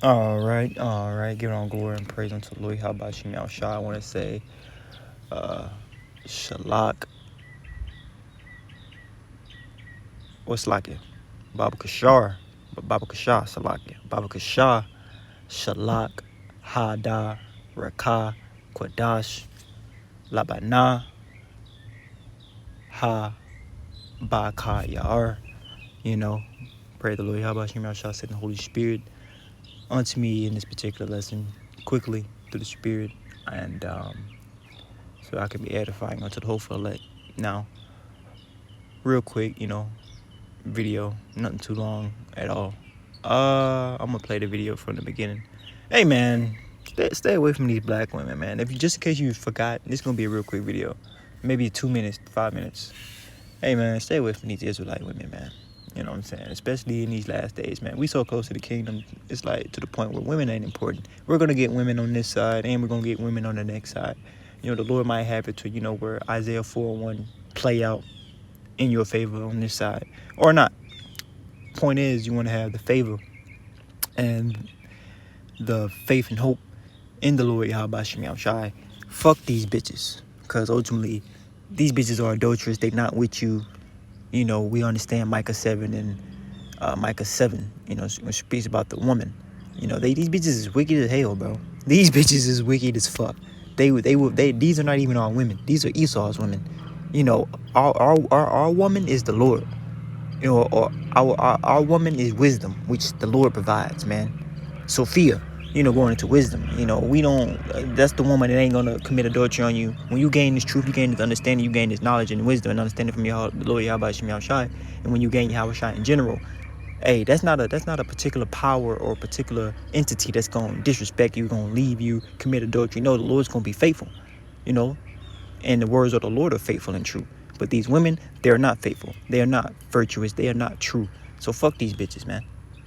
All right. Give it on glory and praise unto the Lord. Yahawashi Yahawashi. I want to say, Shalak. What's like it? Baba Kashar. Baba Kashar, Salakia. Baba Kashar, Shalak, Hada, Rakah, Kwadash, Labana, Ha, Baka, Yar. You know, pray the Lord Yahawashi Yahawashi send the Holy Spirit unto me in this particular lesson quickly through the Spirit, and so I can be edifying unto the hopeful elect. Now, real quick, video, nothing too long at all. I'm gonna play the video from the beginning. Hey man, stay away from these black women, man. If you just in case you forgot, this is gonna be a real quick video, maybe 2 minutes, 5 minutes. Hey man, stay away from these Israelite women, man. You know what I'm saying? Especially in these last days, man. We so close to the kingdom. It's like to the point where women ain't important. We're gonna get women on this side, and we're gonna get women on the next side. The Lord might have it to where Isaiah 4:1 play out in your favor on this side, or not. Point is, you want to have the favor and the faith and hope in the Lord Yahawashi Yahawashi. Fuck these bitches, because ultimately these bitches are adulterous. They not with you. We understand Micah 7 and Micah 7, which speaks about the woman. These bitches is wicked as hell, bro. These bitches is wicked as fuck. These are not even our women. These are Esau's women. Our woman is the Lord. Or our woman is wisdom, which the Lord provides, man. Sophia, going into wisdom. We don't, that's the woman that ain't gonna commit adultery on you. When you gain this truth, you gain this understanding, you gain this knowledge and wisdom and understanding from the Lord Yahawashi Yahawashi. And when you gain Yahawashi in general, hey, that's not a particular power or particular entity that's gonna disrespect you, gonna leave you, commit adultery. No, the Lord's gonna be faithful, and the words of the Lord are faithful and true. But these women, they're not faithful. They are not virtuous. They are not true. So fuck these bitches, man.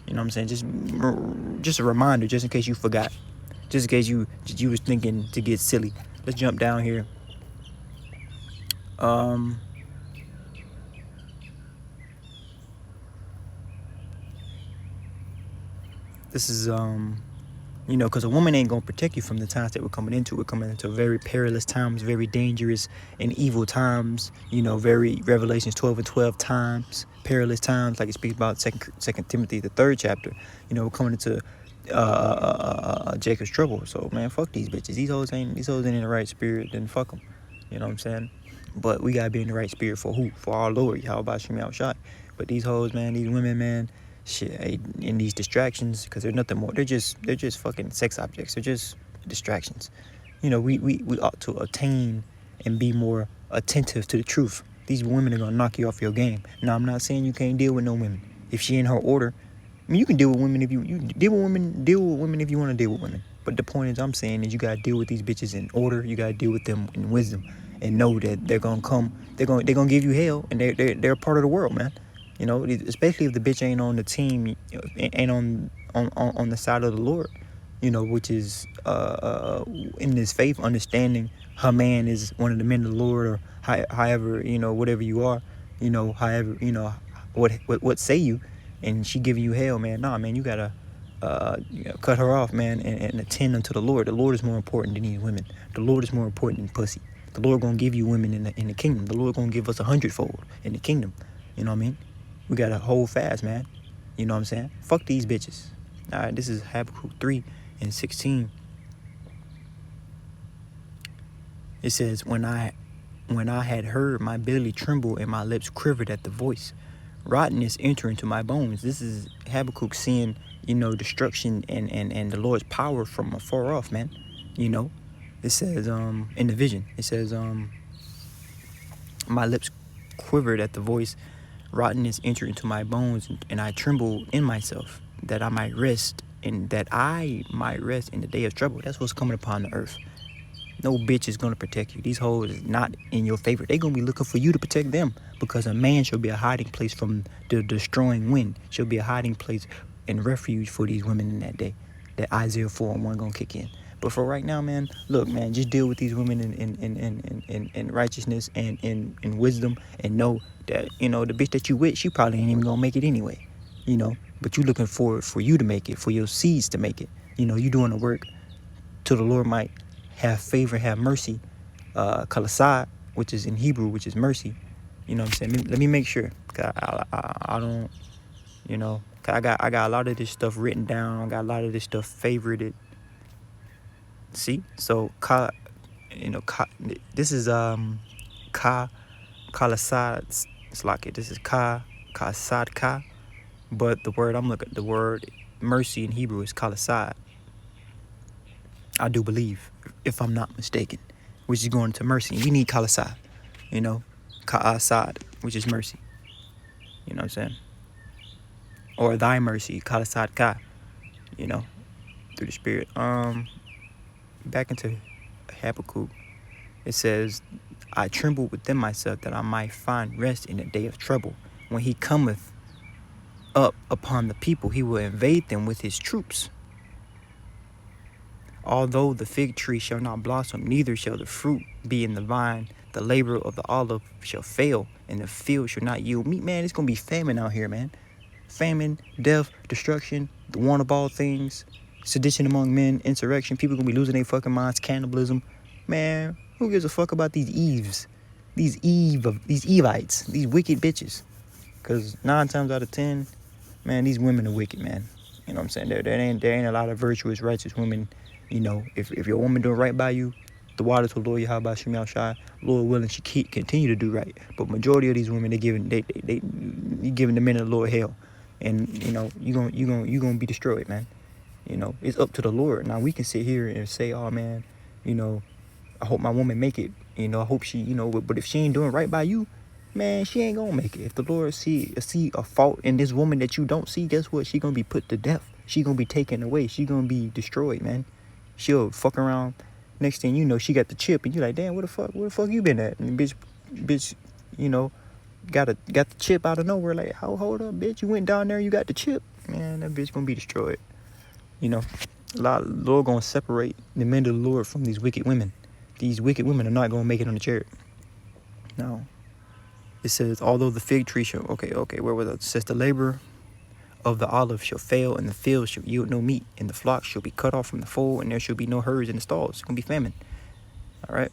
You know what I'm saying? Just a reminder, just in case you forgot. Just in case you was thinking to get silly. Let's jump down here. This is because a woman ain't gonna protect you from the times that we're coming into. We're coming into very perilous times, very dangerous and evil times. Very Revelations 12:12 times, perilous times, like it speaks about Second Timothy the 3rd chapter. We're coming into Jacob's trouble. So man, fuck these bitches. These hoes ain't in the right spirit. Then fuck them. You know what I'm saying? But we gotta be in the right spirit for who? For our Lord, Yahawashi Yahawashi. But these hoes, man, these women, man. Shit, in these distractions, because they're nothing more. They're just fucking sex objects. They're just distractions. We ought to attain and be more attentive to the truth. These women are gonna knock you off your game. Now, I'm not saying you can't deal with no women. If she in her order, I mean, you can deal with women if you deal with women if you want to deal with women. But the point is, I'm saying is you gotta deal with these bitches in order. You gotta deal with them in wisdom, and know that they're gonna come. They're gonna give you hell, and they're a part of the world, man. Especially if the bitch ain't on the team, ain't on the side of the Lord, which is in this faith, understanding her man is one of the men of the Lord, or however, whatever you are, however, what say you, and she giving you hell, man. Nah, man, you gotta cut her off, man, and attend unto the Lord. The Lord is more important than these women. The Lord is more important than pussy. The Lord gonna give you women in the kingdom. The Lord gonna give us 100-fold in the kingdom. You know what I mean? We gotta hold fast, man. You know what I'm saying? Fuck these bitches. All right, this is Habakkuk 3:16. It says, when I had heard, my belly trembled and my lips quivered at the voice. Rottenness entered into my bones. This is Habakkuk seeing, destruction and the Lord's power from afar off, man. It says, in the vision, it says, my lips quivered at the voice. Rottenness entered into my bones, and I trembled in myself, that I might rest in the day of trouble. That's what's coming upon the earth. No bitch is gonna protect you. These hoes is not in your favor. They gonna be looking for you to protect them, because a man shall be a hiding place from the destroying wind. Shall be a hiding place and refuge for these women in that day. That Isaiah 4:1 gonna kick in. But for right now, man, look, man, just deal with these women in righteousness and in wisdom, and know that, the bitch that you with, she probably ain't even gonna make it anyway. but you looking for you to make it, for your seeds to make it. You doing the work till the Lord might have favor, have mercy. Kalasad, which is in Hebrew, which is mercy. You know what I'm saying? Let me make sure. 'Cause I don't, 'cause I got a lot of this stuff written down. I got a lot of this stuff favorited. See? So, this is Kalasad. It's like it. This is Kasad Ka. But the word mercy in Hebrew is Kalasad. I do believe, if I'm not mistaken, which is going to mercy. We need Kalasad, Ka'asad, which is mercy. You know what I'm saying? Or thy mercy, Kalasad Ka, through the Spirit. Back into Habakkuk, it says, I tremble within myself that I might find rest in the day of trouble. When he cometh up upon the people, he will invade them with his troops. Although the fig tree shall not blossom, neither shall the fruit be in the vine, the labor of the olive shall fail, and the field shall not yield meat. Man, it's going to be famine out here, man. Famine, death, destruction, the want of all things, sedition among men, insurrection. People going to be losing their fucking minds, cannibalism. Man, who gives a fuck about these Eves? These Evites, these wicked bitches. Because 9 times out of 10, man, these women are wicked, man. You know what I'm saying? There ain't a lot of virtuous, righteous women. If your woman doing right by you, the water to Lord Yahawashi, Lord willing, she continue to do right. But majority of these women, they giving the men of the Lord hell, and you gonna be destroyed, man. It's up to the Lord. Now we can sit here and say, oh man, I hope my woman make it. I hope she, but if she ain't doing right by you, man, she ain't gonna make it. If the Lord see a fault in this woman that you don't see, guess what? She gonna be put to death. She gonna be taken away. She gonna be destroyed, man. She'll fuck around. Next thing you know, she got the chip, and you like, damn, where the fuck you been at? And bitch, got the chip out of nowhere. Like, hold up, bitch, you went down there, you got the chip, man. That bitch gonna be destroyed. Lord gonna separate the men of the Lord from these wicked women. These wicked women are not gonna make it on the chariot. No. It says, although the fig tree shall, where was it? It says, the labor of the olive shall fail, and the field shall yield no meat, and the flock shall be cut off from the fold, and there shall be no herds in the stalls. It's gonna be famine. All right.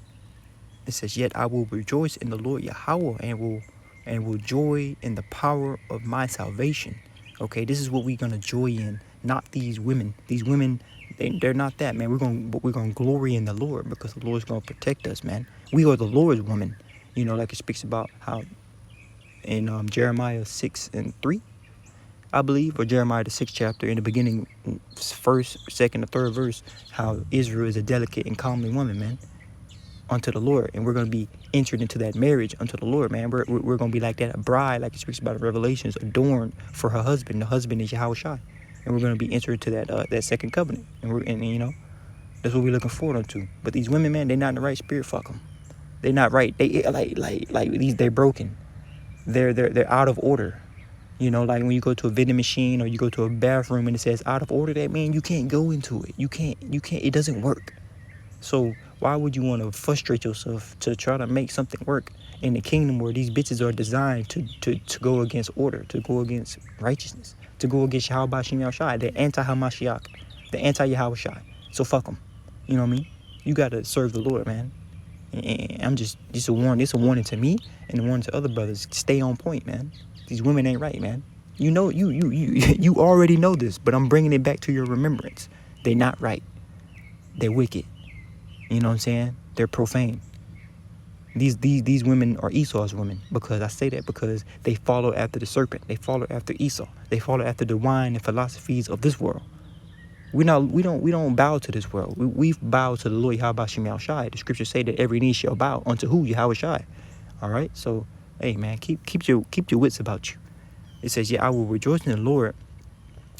It says, yet I will rejoice in the Lord Yahawah, and will joy in the power of my salvation. Okay, this is what we're gonna joy in, not these women. These women, they're not that, man. We're gonna glory in the Lord, because the Lord's gonna protect us, man. We are the Lord's woman. Like it speaks about how in Jeremiah 6:3, I believe, or Jeremiah the 6th chapter, in the beginning, 1st, 2nd, or 3rd verse, how Israel is a delicate and comely woman, man, unto the Lord, and we're gonna be entered into that marriage unto the Lord, man. We're gonna be like that, a bride, like it speaks about in Revelations, adorned for her husband. The husband is Yahawashi, and we're gonna be entered into that second covenant, and that's what we're looking forward to. But these women, man, they're not in the right spirit. Fuck them. They're not right. They like these. They're broken. They're out of order. Like when you go to a vending machine or you go to a bathroom and it says out of order, that means you can't go into it. You can't. It doesn't work. So why would you want to frustrate yourself to try to make something work in the kingdom where these bitches are designed to go against order, to go against righteousness, to go against Yahawah, the anti-Hamashiach, the anti-Yahawashi. So fuck them. You know what I mean? You got to serve the Lord, man. And I'm just a warning. It's a warning to me and a warning to other brothers. Stay on point, man. These women ain't right, man. You already know this, but I'm bringing it back to your remembrance. They're not right. They're wicked. You know what I'm saying? They're profane. These women are Esau's women, because I say that because they follow after the serpent. They follow after Esau. They follow after the wine and philosophies of this world. We don't bow to this world. We've bowed to the Lord Yahawah. The scriptures say that every knee shall bow unto who? Yahawah. All right. So hey, man, keep your wits about you. It says, yeah, I will rejoice in the Lord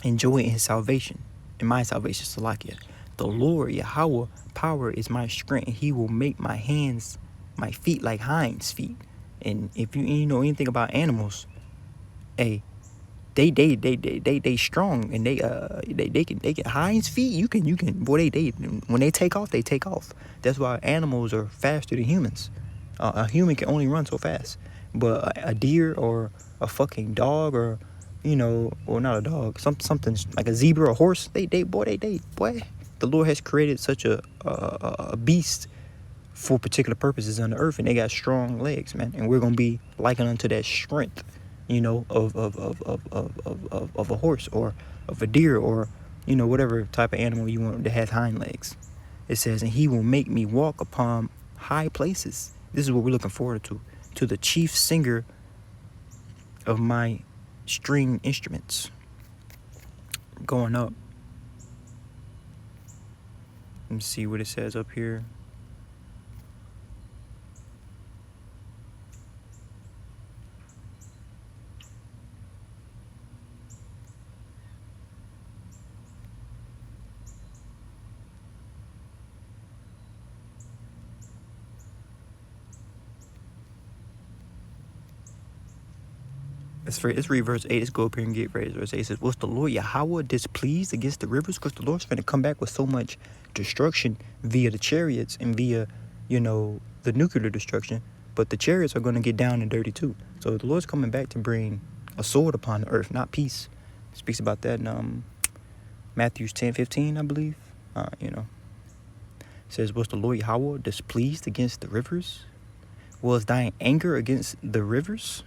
and joy in his salvation, in my salvation. Salakia. The Lord Yahawah power is my strength, and he will make my feet like hinds feet. And if you know anything about animals, hey, they strong, and they can hinds feet. You can boy, they when they take off, they take off. That's why animals are faster than humans. A human can only run so fast, but a deer or a fucking dog or or not a dog, something like a zebra, a horse. Boy. The Lord has created such a beast for particular purposes on the earth, and they got strong legs, man. And we're gonna be likened unto that strength, of a horse or of a deer or whatever type of animal you want that has hind legs. It says, and he will make me walk upon high places. This is what we're looking forward to the chief singer of my string instruments. Going up. Let me see what it says up here. Let's read verse 8. Let's go up here and get ready. Verse 8 says, was the Lord Yahawah displeased against the rivers? Because the Lord's going to come back with so much destruction via the chariots and via, the nuclear destruction. But the chariots are going to get down and dirty too. So the Lord's coming back to bring a sword upon the earth, not peace. It speaks about that in Matthew 10:15, I believe. It says, was the Lord Yahawah displeased against the rivers? Was thine anger against the rivers?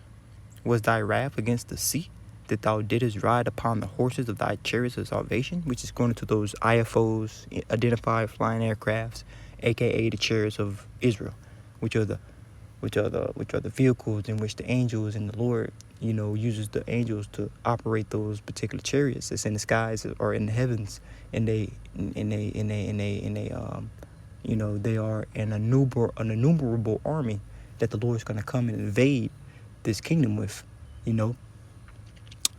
Was thy wrath against the sea, that thou didst ride upon the horses of thy chariots of salvation? Which is going into those IFOs, identified flying aircrafts, aka the chariots of Israel, which are the vehicles in which the angels and the Lord, uses the angels to operate those particular chariots that's in the skies or in the heavens, and they are an innumerable army that the Lord is going to come and invade this kingdom with.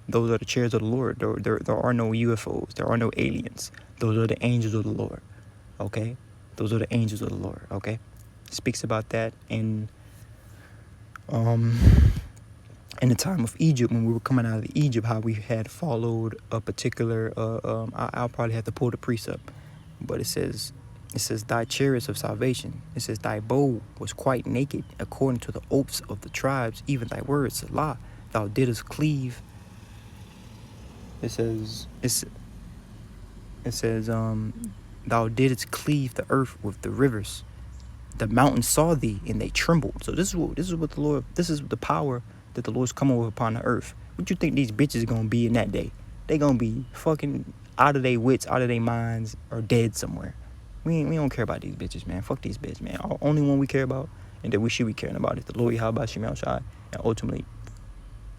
Those are the chariots of the Lord. There are no UFOs. There are no aliens. Those are the angels of the Lord. Okay, those are the angels of the Lord. Okay, speaks about that in the time of Egypt, when we were coming out of Egypt, how we had followed a particular I'll probably have to pull the precept, but it says thy chariots of salvation. It says thy bow was quite naked, according to the oaths of the tribes, even thy words, Salah, thou didst cleave. It says thou didst cleave the earth with the rivers. The mountains saw thee and they trembled. So this is the power that the Lord's coming with upon the earth. What you think these bitches are gonna be in that day? They gonna be fucking out of their wits, out of their minds, or dead somewhere. We don't care about these bitches, man. Fuck these bitches, man. Our only one we care about and that we should be caring about is the Lord Yahawashi, and ultimately,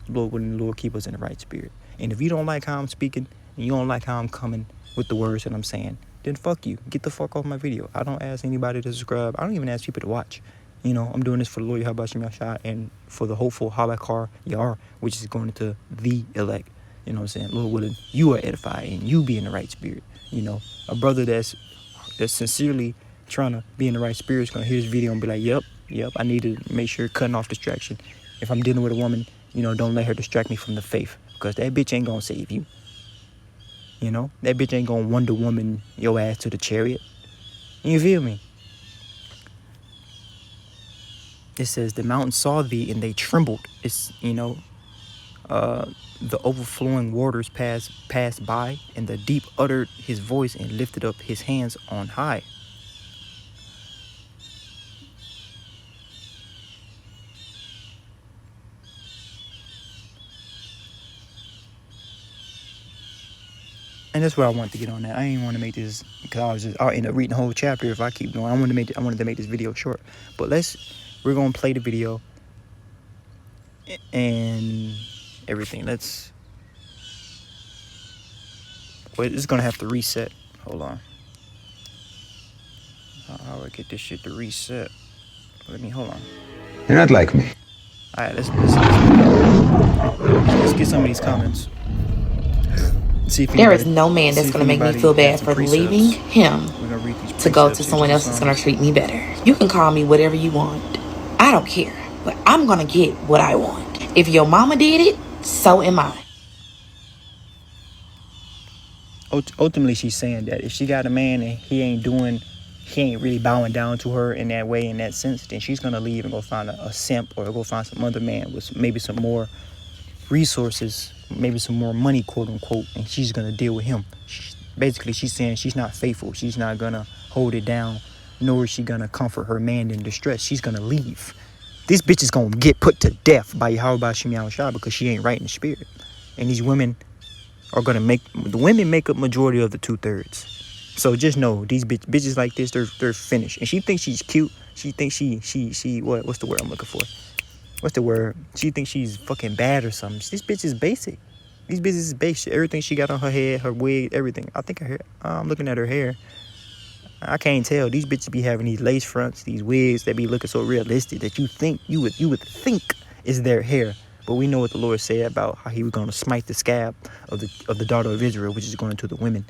Lord keep us in the right spirit. And if you don't like how I'm speaking and you don't like how I'm coming with the words that I'm saying, then fuck you. Get the fuck off my video. I don't ask anybody to subscribe. I don't even ask people to watch. I'm doing this for the Lord Yahawashi and for the hopeful Halakar Yar, which is going into the elect. You know what I'm saying? Lord willing, you are edified and you be in the right spirit. A brother that's sincerely trying to be in the right spirit is going to hear this video and be like, yep, I need to make sure cutting off distraction. If I'm dealing with a woman, don't let her distract me from the faith, because that bitch ain't going to save you. That bitch ain't going to Wonder Woman your ass to the chariot. You feel me? It says the mountains saw thee and they trembled. It's, the overflowing waters passed by, and the deep uttered his voice and lifted up his hands on high. And that's what I wanted to get on that. I didn't want to make this, because I'll end up reading the whole chapter if I keep going. I wanted to make this video short. But we're gonna play the video and everything. It's gonna have to reset. Hold on. How do I get this shit to reset? Hold on. You're not like me. All right, let's get some of these comments. There is no man that's going to make me feel bad for leaving him to go to someone else that's going to treat me better. You can call me whatever you want. I don't care, but I'm going to get what I want. If your mama did it, so am I. Ultimately, she's saying that if she got a man and he ain't really bowing down to her in that way, in that sense, then she's going to leave and go find a simp, or go find some other man with maybe some more resources maybe some more money, quote unquote, and she's gonna deal with him. Basically, she's saying she's not faithful. She's not gonna hold it down, nor is she gonna comfort her man in distress. She's gonna leave. This bitch is gonna get put to death by Yahawashi because she ain't right in the spirit. And these women are gonna make up majority of the 2/3. So just know these bitches like this, they're finished. And she thinks she's cute. She thinks she what's the word I'm looking for? What's the word? She thinks she's fucking bad or something. This bitch is basic. These bitches is basic. Everything she got on her head, her wig, everything. I think her hair. I'm looking at her hair. I can't tell. These bitches be having these lace fronts, these wigs that be looking so realistic that you would think is their hair. But we know what the Lord said about how he was going to smite the scab of the daughter of Israel, which is going to the women,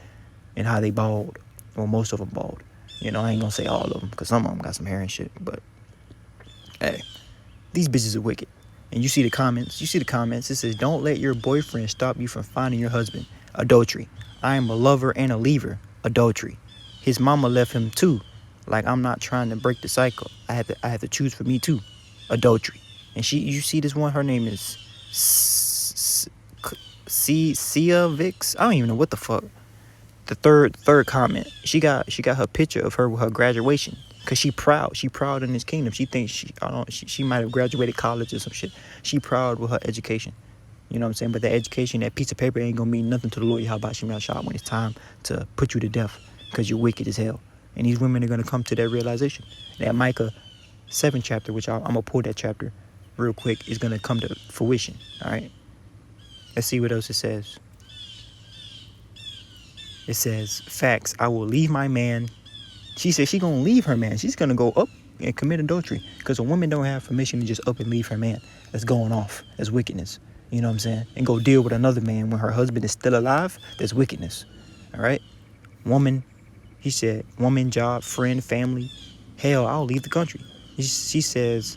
and how they bald. Well, most of them bald. You know, I ain't going to say all of them because some of them got some hair and shit. But, hey, these bitches are wicked. And you see the comments. It says, don't let your boyfriend stop you from finding your husband. Adultery. I am a lover and a leaver. Adultery. His mama left him too. Like, I'm not trying to break the cycle. I have to choose for me too. Adultery. And you see this one, her name is Sia Vix. I don't even know what the fuck. The third comment. She got her picture of her with her graduation. Cause she proud. She proud in this kingdom. She thinks she might have graduated college or some shit. She proud with her education. You know what I'm saying? But that education, that piece of paper ain't gonna mean nothing to the Lord Yahawashi when it's time to put you to death. Because you're wicked as hell. And these women are going to come to that realization. That Micah 7 chapter, which I'm going to pull that chapter real quick, is going to come to fruition. All right? Let's see what else it says. It says, facts, I will leave my man. She said she going to leave her man. She's going to go up and commit adultery. Because a woman don't have permission to just up and leave her man. That's going off. That's wickedness. You know what I'm saying? And go deal with another man when her husband is still alive. That's wickedness. All right? Woman. He said, woman, job, friend, family. Hell, I'll leave the country. She says,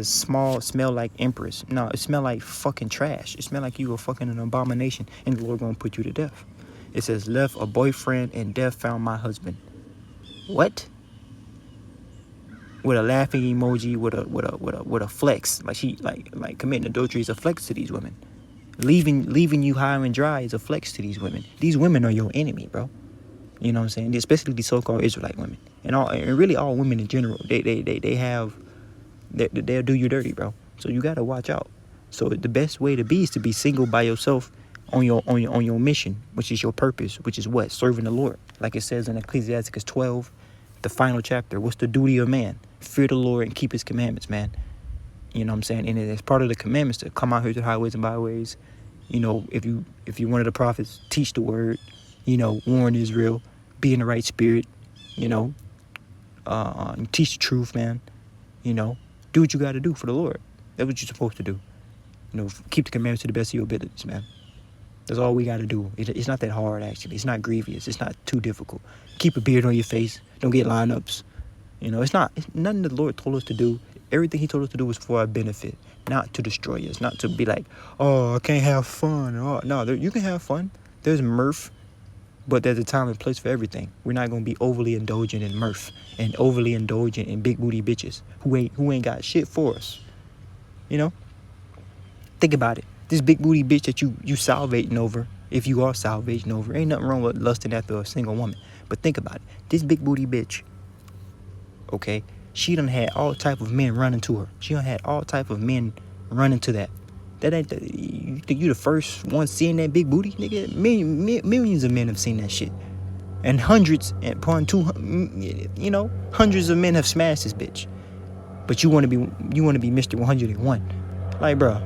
small, smell like empress. No, it smell like fucking trash. It smell like you were fucking an abomination, and the Lord gonna put you to death. It says, left a boyfriend, and death found my husband. What? With a laughing emoji, with a flex. Like she like committing adultery is a flex to these women. Leaving you high and dry is a flex to these women. These women are your enemy, bro. You know what I'm saying? Especially the so-called Israelite women, and really all women in general. They'll do you dirty, bro. So you gotta watch out. So the best way to be is to be single by yourself on your mission, which is your purpose, which is what? Serving the Lord, like it says in Ecclesiastes 12, the final chapter. What's the duty of man? Fear the Lord and keep His commandments, man. You know what I'm saying? And it's part of the commandments to come out here to the highways and byways. You know, if you're one of the prophets, teach the word. You know, warn Israel, be in the right spirit, you know, teach the truth, man. You know, do what you got to do for the Lord. That's what you're supposed to do. You know, keep the commandments to the best of your abilities, man. That's all we got to do. It's not that hard, actually. It's not grievous. It's not too difficult. Keep a beard on your face. Don't get lineups. You know, it's nothing the Lord told us to do. Everything He told us to do was for our benefit, not to destroy us, not to be like, oh, I can't have fun. Oh, no, you can have fun. There's mirth. But there's a time and place for everything. We're not gonna be overly indulgent in mirth and overly indulgent in big booty bitches who ain't got shit for us. You know? Think about it. This big booty bitch that you salvating over, if you are salvating over, ain't nothing wrong with lusting after a single woman. But think about it. This big booty bitch, okay, she done had all type of men running to her. She done had all type of men running to that. That ain't you think you the first one seeing that big booty, nigga? Millions of men have seen that shit, and hundreds upon hundreds of men have smashed this bitch. But you want to be Mr. 101, like, bro. You know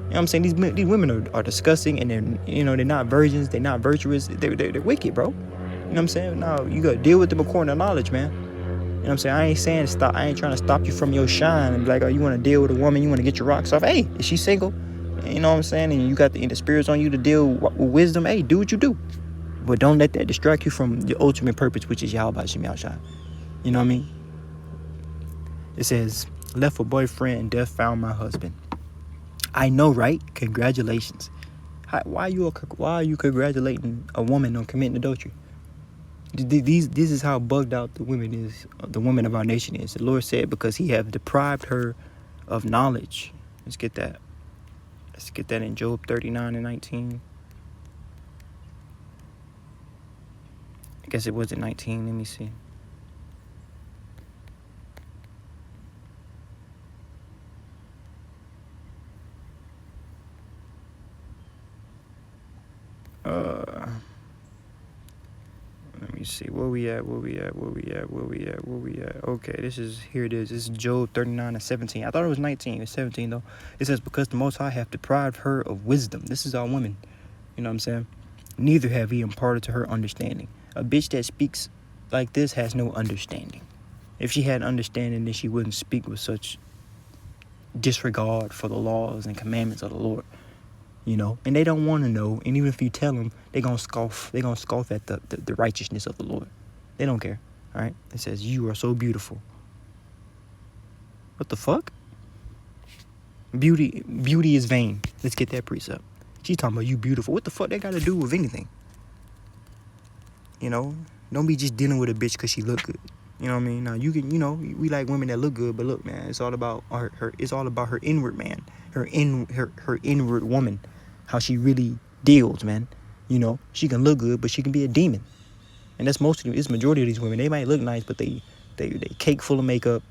what I'm saying? These women are disgusting, and they're not virgins, they're not virtuous, they're wicked, bro. You know what I'm saying? No, you gotta deal with them according to knowledge, man. You know what I'm saying? I ain't saying stop. I ain't trying to stop you from your shine and be like, oh, you want to deal with a woman, you want to get your rocks off. Hey, is she single? You know what I'm saying? And you got the spirits on you to deal with wisdom. Hey, do what you do. But don't let that distract you from your ultimate purpose, which is Yahawashi. You know what I mean? It says, left a boyfriend and death found my husband. I know, right? Congratulations. Why are you congratulating a woman on committing adultery? This is how bugged out the women of our nation is. The Lord said, because He have deprived her of knowledge. Let's get that. Let's get that in Job 39 and 19. I guess it wasn't 19. Let me see. Let me see. Where we at? Okay, here it is. This is Job 39 and 17. I thought it was 19. It's 17 though. It says, because the Most High hath deprived her of wisdom. This is our woman. You know what I'm saying? Neither have he imparted to her understanding. A bitch that speaks like this has no understanding. If she had understanding, then she wouldn't speak with such disregard for the laws and commandments of the Lord. You know, and they don't want to know. And even if you tell them, they're going to scoff. They're going to scoff at the righteousness of the Lord. They don't care. All right. It says, you are so beautiful. What the fuck? Beauty is vain. Let's get that precept. She's talking about you beautiful. What the fuck that got to do with anything? You know, don't be just dealing with a bitch because she look good. You know what I mean? Now you can, you know, we like women that look good, but look, man, it's all about her. It's all about her inward man, her inward woman, how she really deals, man. You know, she can look good, but she can be a demon, and that's it's majority of these women. They might look nice, but they cake full of makeup,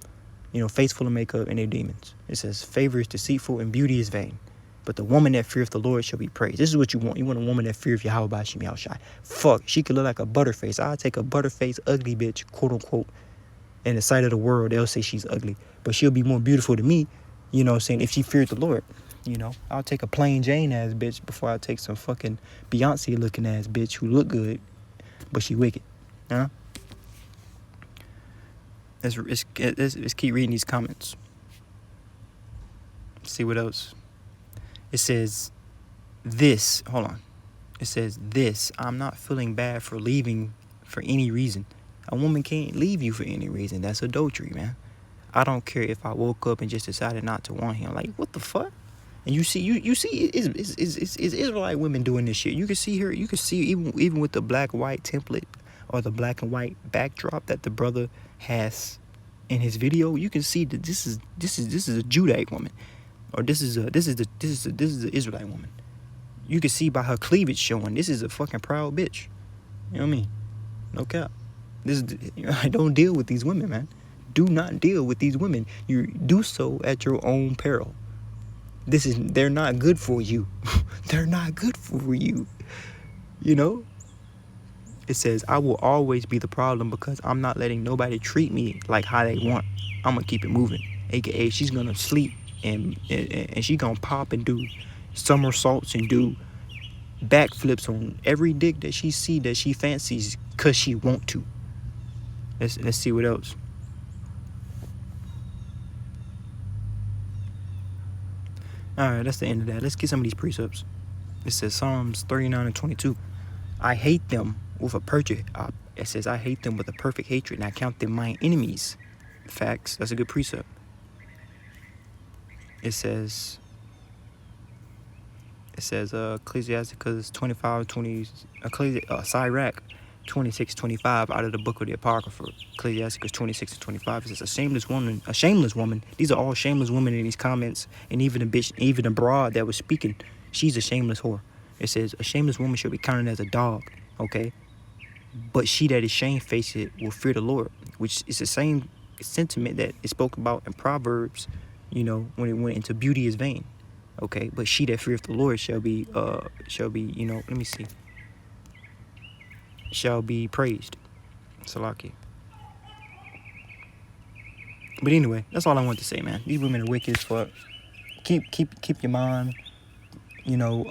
you know, face full of makeup, and they're demons. It says, favor is deceitful and beauty is vain, but the woman that feareth the Lord shall be praised. This is what you want. You want a woman that feareth Yahawashi. Fuck, she could look like a butterface. I'll take a butterface, ugly bitch, quote unquote. In the sight of the world, they'll say she's ugly, but she'll be more beautiful to me, you know what I'm saying, if she feared the Lord. You know, I'll take a plain Jane ass bitch before I take some fucking Beyonce looking ass bitch who look good, but she wicked. Huh? Let's keep reading these comments. Let's see what else. It says this. Hold on. It says this. I'm not feeling bad for leaving for any reason. A woman can't leave you for any reason. That's adultery, man. I don't care if I woke up and just decided not to want him. Like, what the fuck? And you see it's Israelite women doing this shit. You can see her. You can see even with the black-white template or the black and white backdrop that the brother has in his video. You can see that this is a Judaic woman, or this is an Israelite woman. You can see by her cleavage showing this is a fucking proud bitch. You know what I mean? No cap. I don't deal with these women, man. Do not deal with these women. You do so at your own peril. They're not good for you. They're not good for you. You know? It says, I will always be the problem because I'm not letting nobody treat me like how they want. I'm going to keep it moving. AKA, she's going to sleep and she's going to pop and do somersaults and do backflips on every dick that she see that she fancies because she want to. Let's see what else. All right, that's the end of that. Let's get some of these precepts. It says Psalms 39 and 22. I hate them with a perfect. It says I hate them with a perfect hatred, and I count them my enemies. Facts. That's a good precept. It says Ecclesiasticus 25:20. Sirach 26:25 out of the book of the Apocrypha. Ecclesiasticus 26:25. It says a shameless woman. These are all shameless women in these comments, and even the broad that was speaking, she's a shameless whore. It says a shameless woman should be counted as a dog. Okay, but she that is shamefaced will fear the Lord, which is the same sentiment that is spoke about in Proverbs. You know, when it went into beauty is vain. Okay, but she that feareth the Lord shall be you know, let me see. Shall be praised. Salaki. But anyway, that's all I want to say, man. These women are wicked as fuck. Keep your mind, you know,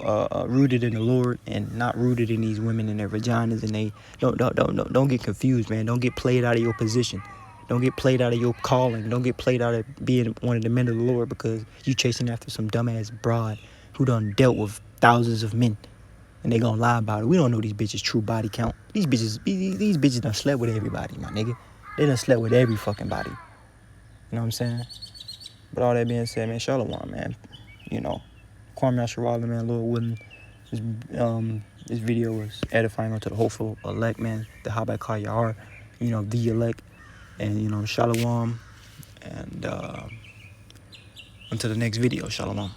rooted in the Lord and not rooted in these women and their vaginas, and they don't get confused, man. Don't get played out of your position. Don't get played out of your calling. Don't get played out of being one of the men of the Lord because you chasing after some dumbass broad who done dealt with thousands of men. And they gonna lie about it. We don't know these bitches' true body count. These bitches done slept with everybody, my nigga. They done slept with every fucking body. You know what I'm saying? But all that being said, man, Shalom, man. You know, Kwame Yasharala, man, Lord willing, this video was edifying unto the hopeful elect, man. The Yahawah, you know, the elect. And, you know, Shalom. And until the next video, Shalom.